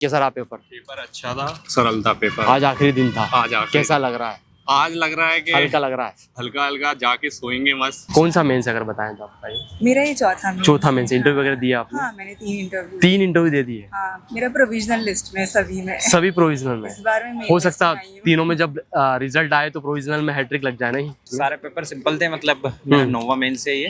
कैसा रहा paper? Paper अच्छा था, सरल था पेपर। आज आखिरी दिन था। आज आखिरी कैसा लग रहा है? आज लग रहा है कि हल्का लग रहा है। हल्का हल्का जाके सोएंगे मस्त। कौन सा मेंस अगर बताएं तो आप बताइए। मेरा ये चौथा मेंस है। इंटरव्यू वगैरह दिया आपने? हाँ, मैंने 3 इंटरव्यू दे दिए। हाँ, मेरा प्रोविजनल लिस्ट में सभी प्रोविजनल में। इस बार में हो सकता है तीनों में जब रिजल्ट आए तो प्रोविजनल में हैट्रिक लग जाए। नहीं, सारे पेपर सिंपल थे, मतलब मेरा नोवा मेन से ये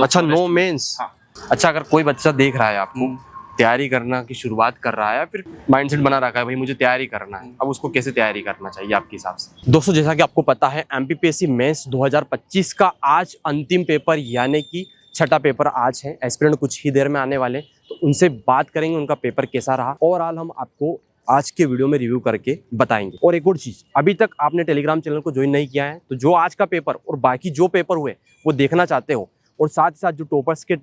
अच्छा, नो मेंस। हाँ। अच्छा, अगर कोई बच्चा देख रहा है आपको, तैयारी करना की शुरुआत कर रहा है या फिर माइंडसेट बना रखा है भाई मुझे तैयारी करना है, अब उसको कैसे तैयारी करना चाहिए आपके हिसाब से? दोस्तों, जैसा कि आपको पता है एमपीपीएससी मेंस 2025 का आज अंतिम पेपर यानी कि छठा पेपर आज है। एस्पिरेंट कुछ ही देर में आने वाले, तो उनसे बात करेंगे उनका पेपर कैसा रहा। ओवरऑल हम आपको आज के वीडियो में रिव्यू करके बताएंगे। और एक और चीज, अभी तक आपने टेलीग्राम चैनल को ज्वाइन नहीं किया है तो जो आज का पेपर और बाकी जो पेपर हुए वो देखना चाहते हो, और साथ ही साथ जो टॉपर्स के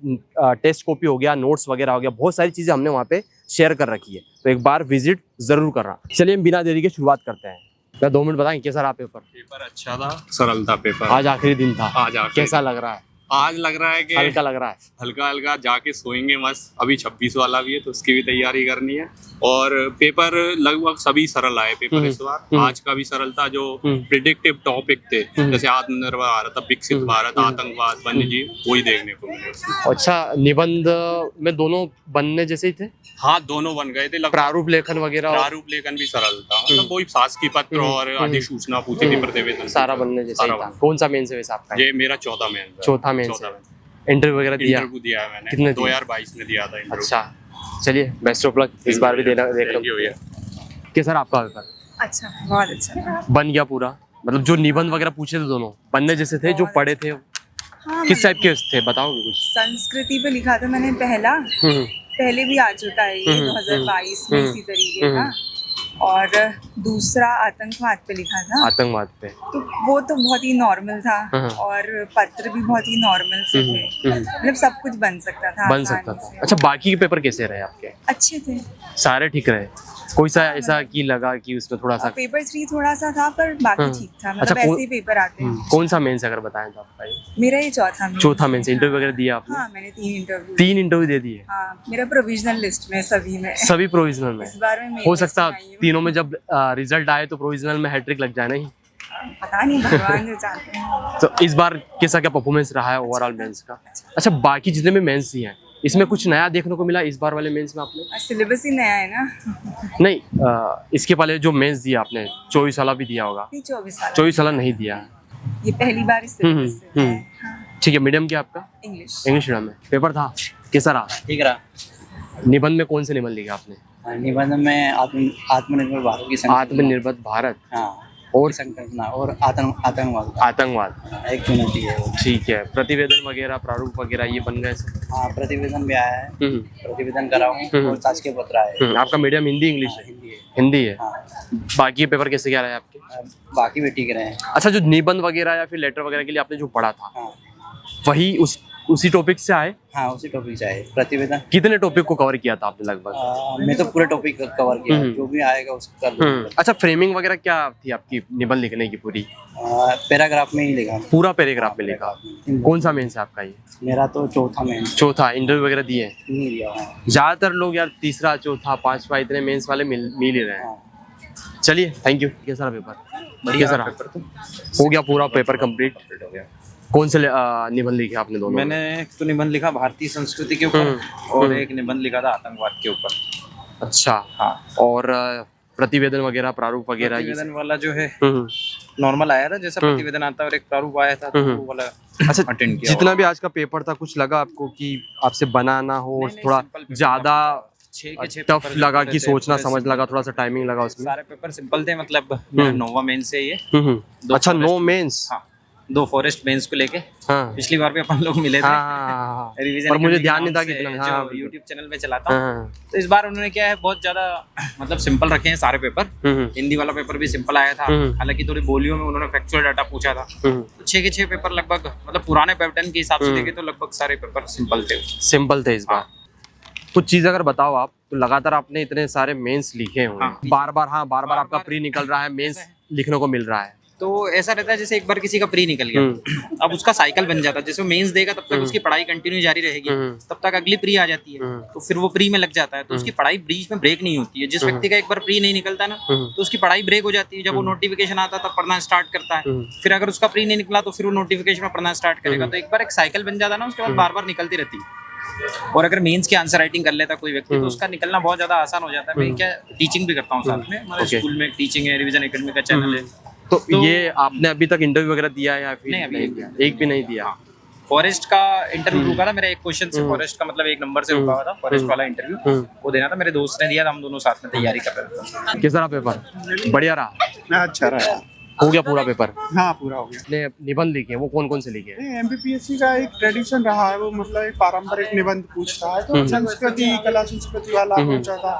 टेस्ट कॉपी हो गया, नोट्स वगैरह हो गया, बहुत सारी चीजें हमने वहाँ पे शेयर कर रखी है, तो एक बार विजिट जरूर करना। चलिए हम बिना देरी के शुरुआत करते हैं। क्या 2 मिनट बताएं कैसा रहा पेपर? पेपर अच्छा था, सरल था पेपर। आज आखिरी दिन था। आज आखिरी कैसा लग रहा है? आज लग रहा है कि हल्का लग रहा है। हल्का हल्का जाके सोएंगे मस्त। अभी 26 वाला भी है तो उसकी भी तैयारी करनी है। और पेपर लगभग सभी सरल आए पेपर इस बार। आज का भी सरल था। जो प्रिडिक्टिव टॉपिक थे जैसे आत्मनिर्भर भारत, विकसित भारत, आतंकवाद, वन्य जीव, वही देखने को मिले उसमें। अच्छा, निबंध में दोनों बनने जैसे ही थे? हाँ, दोनों बन गए थे। प्रारूप लेखन वगैरह? प्रारूप लेखन भी सरल था, मतलब वही शासकीय पत्र और अधिसूचना पूछी थी, प्रतिवेदन सारा बनने जैसा ही था। कौन सा मेन से वैसा आपका? ये मेरा चौथा मेन था। चौथा मेन से। इंटरव्यू वगैरह दिया? इंटरव्यू दिया है मैंने। कितने 2022 में दिया था इंटरव्यू। अच्छा, चलिए बेस्ट ऑफ लक। इस बार भी देना देख लो। कैसा रहा आपका पेपर? अच्छा, बहुत अच्छा। बन गया पूरा? मतलब जो निबंध वगैरह पूछे थे दोनों बनने जैसे थे? जो पढ़े थे हाँ, किस टाइप के थे बताओगे कुछ? संस्कृति पे लिखा था मैंने पहले भी आ चुका है ये 2022 में इसी तरीके का। और दूसरा आतंकवाद पे लिखा था। आतंकवाद पे तो वो तो बहुत ही नॉर्मल था और पत्र भी बहुत ही नॉर्मल से थे। मतलब सब कुछ बन सकता था, बन आसानी सकता था। से। अच्छा, बाकी के पेपर कैसे रहे आपके? अच्छे थे, सारे ठीक रहे? कोई सा ऐसा की लगा कि उसमें थोड़ा सा? पेपर 3 थोड़ा सा था पर बाकी ठीक था। मतलब अच्छा, ऐसे ही पेपर आते हैं। कौन सा मेंस अगर बताएं तो आप बताइए। मेरा ये चौथा मेंस। इंटरव्यू वगैरह दिया आपने? हाँ, मैंने 3 इंटरव्यू दे दिए। हाँ, मेरा प्रोविजनल लिस्ट में सभी प्रोविजनल में। इस बार में हो सकता है तीनों में जब रिजल्ट आए तो प्रोविजनल में हैट्रिक लग जाए। नहीं, पता नहीं, भगवान जो चाहते हैं। तो इस बार कैसा क्या परफॉर्मेंस रहा है ओवरऑल मेंस का? अच्छा, बाकी जितने में मेंस दिए हैं इसमें कुछ नया देखने को मिला इस बार वाले मेंस में आपने? सिलेबस ही नया है ना। नहीं, इसके पहले जो मेंस दिया आपने 24 वाला भी दिया होगा? 24 वाला नहीं दिया, ये पहली बार इस सिलेबस से है। हाँ। ठीक है। मीडियम क्या आपका? इंग्लिश मीडियम में पेपर था, कैसा रहा? ठीक रहा। निबंध में कौन से निबंध लिखा आपने? निबंध में आत्मनिर्भर भारत की आत्मनिर्भर भारत, हाँ, और संकल्पना और आतंकवाद एक चुनौती है वो। ठीक है। प्रतिवेदन वगैरह, प्रारूप वगैरह ये बन गए सब? हाँ, प्रतिवेदन भी आया है, प्रतिवेदन करा हूँ और शासकीय पत्र आया है। आपका मीडियम हिंदी इंग्लिश है? हिंदी है। हिंदी है। हाँ, बाकी पेपर कैसे क्या रहे आपके? बाकी भी ठीक रहे हैं। अच्छा, जो निबंध वगैरह या फिर लेटर वगैरह के लिए आपने जो पढ़ा था हाँ, वही उसी टॉपिक से आए? हाँ, उसी टॉपिक से आए। प्रतिवेदन कितने टॉपिक को कवर किया था आपने लगभग? मैं तो पूरे टॉपिक कवर किया, जो भी आएगा उसको कर लूँगा। अच्छा, फ्रेमिंग वगैरह क्या थी आपकी निबंध लिखने की? पूरी पैराग्राफ में ही लिखा। पूरा पैराग्राफ में लिखा? कौन सा मेंस है आपका ये? मेरा तो चौथा मेन। चौथा। इंटरव्यू वगैरह दिए? नहीं दिया। हाँ। ज्यादातर लोग यार तीसरा, चौथा, पांचवा इतने मेंस वाले मिल ही रहे हैं। चलिए, थैंक यू। कैसा रहा पेपर? कैसा रहा? हो गया पूरा पेपर कंप्लीट हो गया। कौन से निबंध लिखे आपने दोनों? मैंने एक तो निबंध लिखा भारतीय संस्कृति के ऊपर और एक निबंध लिखा था आतंकवाद के ऊपर। अच्छा, हाँ। और प्रतिवेदन वगैरह, प्रारूप वगैरह? प्रतिवेदन वाला जो है नॉर्मल आया था जैसा प्रतिवेदन आता है, और एक प्रारूप आया था तो वो वाला अच्छा अटेंड किया। जितना भी आज का पेपर था, कुछ लगा आपको कि आपसे बनाना हो और थोड़ा ज्यादा टफ लगा कि सोचना समझ लगा, थोड़ा सा टाइमिंग लगा उसमें? सारे पेपर सिंपल थे, मतलब मेरा नोवा मेन से ये अच्छा, नो मेंस। हाँ, 2 फॉरेस्ट मेंस को लेके। हाँ, पिछली बार भी अपन लोग मिले थे। हाँ, रिवीजन पर मुझे के ध्यान नहीं नाम था से कितना। जो हाँ, यूट्यूब चैनल पे चलाता हूँ। हाँ, तो इस बार उन्होंने क्या है, बहुत ज्यादा मतलब सिंपल रखे हैं सारे पेपर। हिंदी वाला पेपर भी सिंपल आया था, हालांकि थोड़ी बोलियों में उन्होंने फैक्चुअल डाटा पूछा था। तो 6 के 6 पेपर लगभग, मतलब पुराने पैटर्न के हिसाब से देखे तो लगभग सारे पेपर सिंपल थे इस बार। कुछ चीज अगर बताओ आप, तो लगातार आपने इतने सारे मेंस लिखे हुए हैं, बार बार आपका प्री निकल रहा है, मेंस लिखने को मिल रहा है, तो ऐसा रहता है जैसे एक बार किसी का प्री निकल गया, अब उसका साइकिल बन जाता है, जैसे वो मेंस देगा तब तक उसकी पढ़ाई कंटिन्यू जारी रहेगी, तब तक अगली प्री आ जाती है, तो फिर वो प्री में लग जाता है, तो उसकी पढ़ाई बीच में ब्रेक नहीं होती है। जिस व्यक्ति का एक बार प्री नहीं निकलता ना, तो उसकी पढ़ाई ब्रेक हो जाती है। जब वो नोटिफिकेशन आता है तब पढ़ना स्टार्ट करता है, फिर अगर उसका प्री नहीं निकला तो फिर वो नोटिफिकेशन में पढ़ना स्टार्ट करेगा। तो एक बार एक साइकिल बन जाता है ना, उसके बाद बार बार निकलती रहती है। और अगर मेंस की आंसर राइटिंग कर लेता कोई व्यक्ति तो उसका निकलना बहुत ज्यादा आसान हो जाता है। मैं क्या टीचिंग भी करता हूँ साथ में, हमारे स्कूल में टीचिंग है, रिवीजन एकेडमी का चैनल है। तो ये आपने अभी तक इंटरव्यू वगैरह दिया है या फिर नहीं, अभी एक भी नहीं दिया? फॉरेस्ट का इंटरव्यू रुका था मेरा, एक क्वेश्चन से फॉरेस्ट का मतलब 1 नंबर से रुका हुआ था, फॉरेस्ट वाला इंटरव्यू वो देना था। मेरे दोस्त ने दिया था, हम दोनों साथ में तैयारी कर रहे थे। कैसा रहा पेपर? बढ़िया रहा? अच्छा रहा। हो गया पूरा पेपर? हाँ पूरा हो गया। आपने निबंध लिखे, वो कौन कौन से लिखे? एमपीपीएससी का एक ट्रेडिशन रहा है, वो मतलब एक पारंपरिक निबंध पूछता है। तो संस्कृति, कला संस्कृति वाला पूछा था,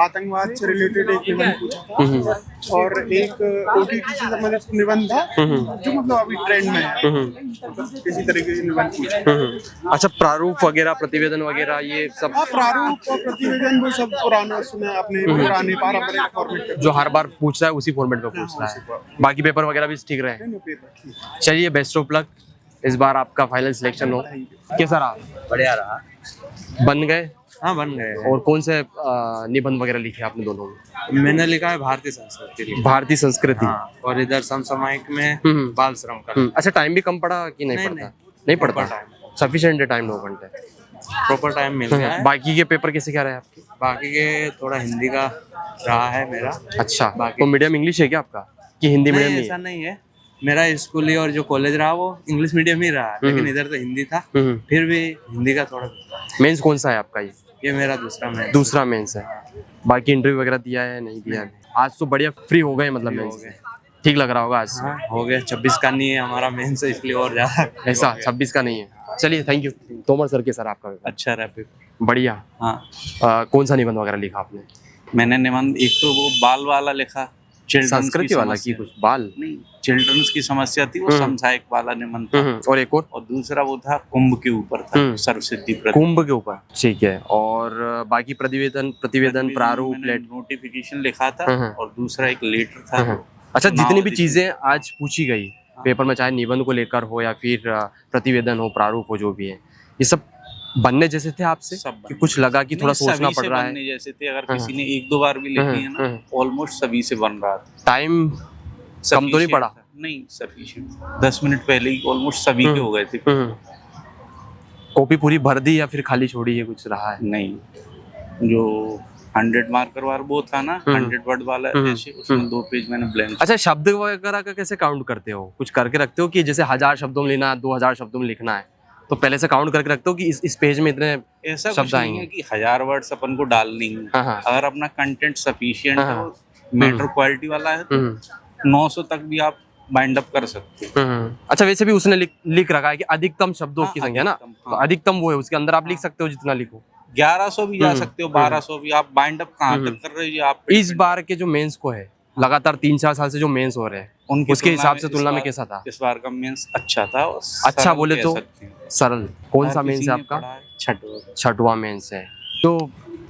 आतंकवाद से रिलेटेड एक निबंध पूछा था, और एक ओटीटी से संबंधित निबंध था जो मतलब अभी ट्रेंड में है। किसी तरीके के निबंध पूछा। अच्छा, प्रारूप वगैरह, प्रतिवेदन वगैरह ये सब? हाँ, प्रारूप और प्रतिवेदन वो सब पुराने उसमें अपने पुराने पारंपरिक फॉर्मेट जो हर बार पूछ रहा है उसी फॉर्मेट में पूछ रहा है। बाकी पेपर वगैरह भी ठीक रहे? में। चलिए, बेस्ट ऑफ लक, इस बार आपका फाइनल सिलेक्शन हो। कैसा रहा? बढ़िया रहा। बन गए? हाँ बन गए। और कौन से निबंध वगैरह लिखे आपने दोनों में? मैंने लिखा है भारतीय संस्कृति। भारतीय संस्कृति। हाँ, और इधर समसामयिक में बाल श्रम का। अच्छा, टाइम भी कम पड़ा कि नहीं पड़ता? नहीं पड़ता, सफिशिएंट टाइम 2 घंटे प्रॉपर टाइम मिल गया है। बाकी के पेपर कैसे क्या रहे आपके? बाकी के थोड़ा हिंदी का रहा है मेरा। अच्छा, तो मीडियम इंग्लिश है क्या आपका कि हिंदी मीडियम? नहीं, ऐसा नहीं है। मेरा स्कूल ही और जो कॉलेज रहा वो इंग्लिश मीडियम ही रहा, लेकिन इधर तो हिंदी था, फिर भी हिंदी का थोड़ा। मेंस कौन सा है आपका? ये मेरा दूसरा मेंस है। बाकी इंटरव्यू वगैरह दिया है? नहीं दिया है। आज तो बढ़िया फ्री हो गए, मतलब मेंस से ठीक लग रहा होगा आज? हाँ, हो गया। 26 का नहीं है हमारा मेंस, इसलिए और ज्यादा। ऐसा 26 का नहीं है? चलिए, थैंक यू। तोमर सर के सर आपका पेपर? अच्छा रहा पेपर। बढ़िया। हाँ, कौन सा निबंध वगैरह लिखा आपने? मैंने निबंध एक तो वो बाल वाला लिखा, संस्कृति वाला की कुछ बाल नहीं, चिल्ड्रंस की समस्या थी, वो समसामयिक वाला निबंध था। और एक और दूसरा वो था कुंभ के ऊपर था, सर्वसिद्धि कुंभ के ऊपर। ठीक है। और बाकी प्रतिवेदन प्रारूप, नोटिफिकेशन लिखा था, और दूसरा एक लेटर था। अच्छा, जितनी भी चीजें आज पूछी गई पेपर में, चाहे निबंध को लेकर हो या फिर प्रतिवेदन हो, प्रारूप हो, जो भी है, ये सब बनने जैसे थे आपसे? सब कि कुछ लगा कि थोड़ा सोचना पड़ रहा है? बनने जैसे थे। अगर किसी ने 1-2 बार भी लिखी है ना, ऑलमोस्ट सभी से बन रहा था। टाइम कम तो नहीं पड़ा? नहीं, सफिशिएंट। 10 मिनट पहले ही ऑलमोस्ट सभी के हो गए थे। कॉपी पूरी भर दी या फिर खाली छोड़ी है? कुछ रहा है? नहीं, जो 100 मार्कर वाला वो था ना, 100 वर्ड वाला, ऐसे उसमें 2 पेज मैंने ब्लैंक। अच्छा, शब्द वगैरह का कैसे काउंट करते हो? कुछ करके रखते हो कि जैसे 1000 शब्दों में लेना है, 2000 शब्दों में लिखना है, तो पहले से काउंट करके रखते हो कि इस पेज में इतने ऐसा शब्द कुछ नहीं है कि 1000 वर्ड्स अपन को डालनी है। अगर अपना कंटेंट सफिशिएंट है, मैटर क्वालिटी वाला है, तो 900 तक भी आप बाइंड अप कर सकते हो। अच्छा, वैसे भी उसने लिख रखा है कि अधिकतम शब्दों की संख्या ना, तो अधिकतम वो है, उसके अंदर आप लिख सकते हो जितना लिखो। 1100 भी जा सकते हो, 1200 भी। आप बाइंड अप कहाँ तक कर रहे हो? आप इस बार के जो मेंस को है, लगातार 3-4 साल से जो मेंस हो रहे हैं, उसके हिसाब से तुलना में कैसा था? इस बार का मेंस अच्छा था। अच्छा बोले तो सरल। कौन सा मेंस है आपका? छठवां मेंस है। तो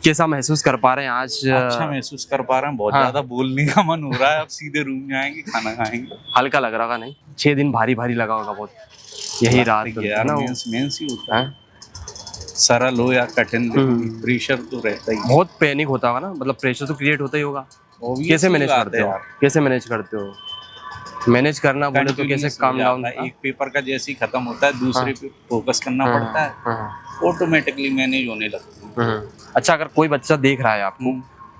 कैसा महसूस कर पा रहे हैं आज? अच्छा महसूस कर पा रहे हैं। बहुत ज्यादा बोलने का मन हो रहा है। अब सीधे रूम में आएंगे, खाना खाएंगे। हल्का लग रहा होगा? नहीं, 6 दिन भारी लगा होगा बहुत। यही रात मेंस ही होता है, सरल हो या कठिन, प्रेशर तो रहता ही। बहुत पैनिक होता होगा ना, मतलब प्रेशर तो क्रिएट होता ही होगा। कैसे मैनेज करते हो? कैसे मैनेज करते हो? मैनेज करना बोले तो कैसे काम डाउन? एक पेपर का जैसे ही खत्म होता है, दूसरे पे फोकस करना पड़ता है, ऑटोमेटिकली मैनेज होने लगता है। अच्छा, अगर कोई बच्चा देख रहा है आपको,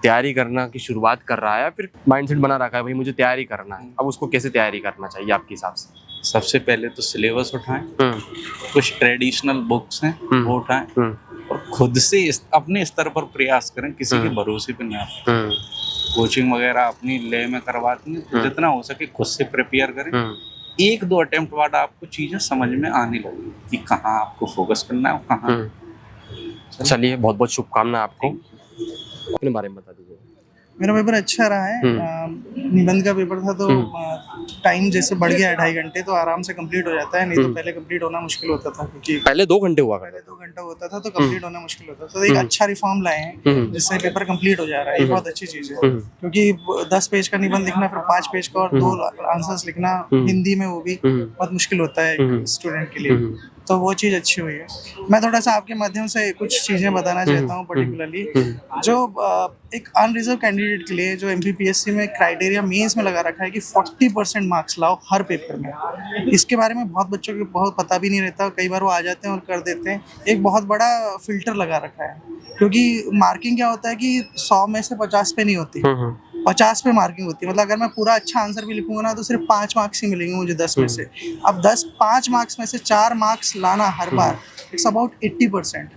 तैयारी करना की शुरुआत कर रहा है, फिर माइंडसेट बना रखा है भाई मुझे तैयारी करना है, अब उसको कैसे तैयारी करना चाहिए आपके हिसाब से? सबसे पहले तो सिलेबस उठाएं, कुछ ट्रेडिशनल बुक्स हैं वो उठाएं, और खुद से अपने स्तर पर प्रयास करें, किसी के भरोसे पे ना। कोचिंग वगैरह अपनी ले में करवाती हैं, तो जितना हो सके खुद से प्रिपेयर करें। 1-2 अटेम्प्ट बाद आपको चीजें समझ में आने लगेगी कि कहाँ आपको फोकस करना है और कहाँ। चलिए, बहुत शुभकामना आपको। अपने बारे में बता दीजिए। मेरा पेपर अच्छा रहा है। निबंध का पेपर था तो टाइम जैसे बढ़ गया है 2.5 घंटे, तो आराम से कंप्लीट हो जाता है। नहीं तो पहले कंप्लीट होना मुश्किल होता था, क्योंकि पहले 2 घंटे हुआ पहले 2 घंटा होता था तो कंप्लीट होना मुश्किल होता था। तो एक अच्छा रिफॉर्म लाए हैं जिससे पेपर कंप्लीट हो जा रहा है। ये बहुत अच्छी चीज़ है, क्योंकि 10 पेज का निबंध लिखना, फिर 5 पेज का और 2 आंसर्स लिखना हिंदी में, वो भी बहुत मुश्किल होता है एक स्टूडेंट के लिए। तो वो चीज़ अच्छी हुई है। मैं थोड़ा सा आपके माध्यम से कुछ चीज़ें बताना चाहता हूँ, पर्टिकुलरली जो एक अनरिजर्व कैंडिडेट के लिए जो MPPSC में क्राइटेरिया मेंस में लगा रखा है कि 40% मार्क्स लाओ हर पेपर में। इसके बारे में बहुत बच्चों को बहुत पता भी नहीं रहता, कई बार वो आ जाते हैं और कर देते हैं। एक बहुत बड़ा फिल्टर लगा रखा है, क्योंकि मार्किंग क्या होता है कि 100 में से 50 पे नहीं होती, 50 पे मार्किंग होती है। मतलब अगर मैं पूरा अच्छा आंसर भी लिखूंगा ना तो सिर्फ 5 मार्क्स ही मिलेंगे मुझे 10 में से। अब 5 मार्क्स में से 4 मार्क्स लाना हर बार, इट्स अबाउट 80%।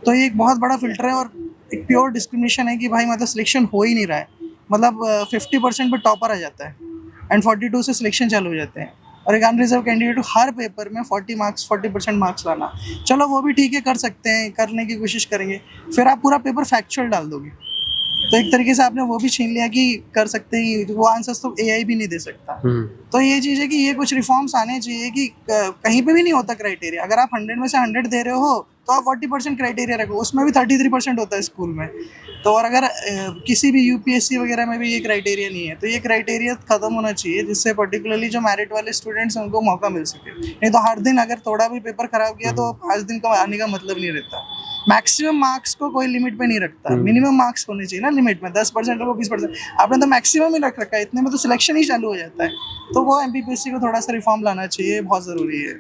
तो ये एक बहुत बड़ा फिल्टर है और एक प्योर डिस्क्रिमिनेशन है कि भाई मतलब सिलेक्शन हो ही नहीं रहा है। मतलब 50% पे टॉपर आ जाता है एंड 42 से सिलेक्शन चालू हो जाते हैं। और एक अनरिजर्व कैंडिडेट को हर पेपर में 40% मार्क्स लाना, चलो वो भी ठीक है, कर सकते हैं, करने की कोशिश करेंगे। फिर आप पूरा पेपर फैक्चुअल डाल दोगे, तो एक तरीके से आपने वो भी छीन लिया कि कर सकते हैं, वो आंसर्स तो AI भी नहीं दे सकता। तो ये चीज़ है कि ये कुछ रिफॉर्म्स आने चाहिए कि कहीं पे भी नहीं होता क्राइटेरिया। अगर आप 100 में से 100 दे रहे हो तो आप 40% क्राइटेरिया रखो, उसमें भी 33% होता है स्कूल में। तो और अगर किसी भी UPSC वगैरह में भी ये क्राइटेरिया नहीं है, तो ये क्राइटेरिया खत्म होना चाहिए, जिससे पर्टिकुलरली जो मेरिट वाले स्टूडेंट्स हैं उनको मौका मिल सके। नहीं तो हर दिन अगर थोड़ा भी पेपर खराब किया तो 5 दिन का आने का मतलब नहीं रहता। मैक्सिमम मार्क्स को कोई लिमिट पे नहीं रखता, मिनिमम मार्क्स होने चाहिए ना लिमिट में, 10% और 20%। आपने तो मैक्सिमम ही रख रखा है, इतने में तो सिलेक्शन ही चालू हो जाता है। तो वो MPPSC को थोड़ा सा रिफॉर्म लाना चाहिए, बहुत ज़रूरी है।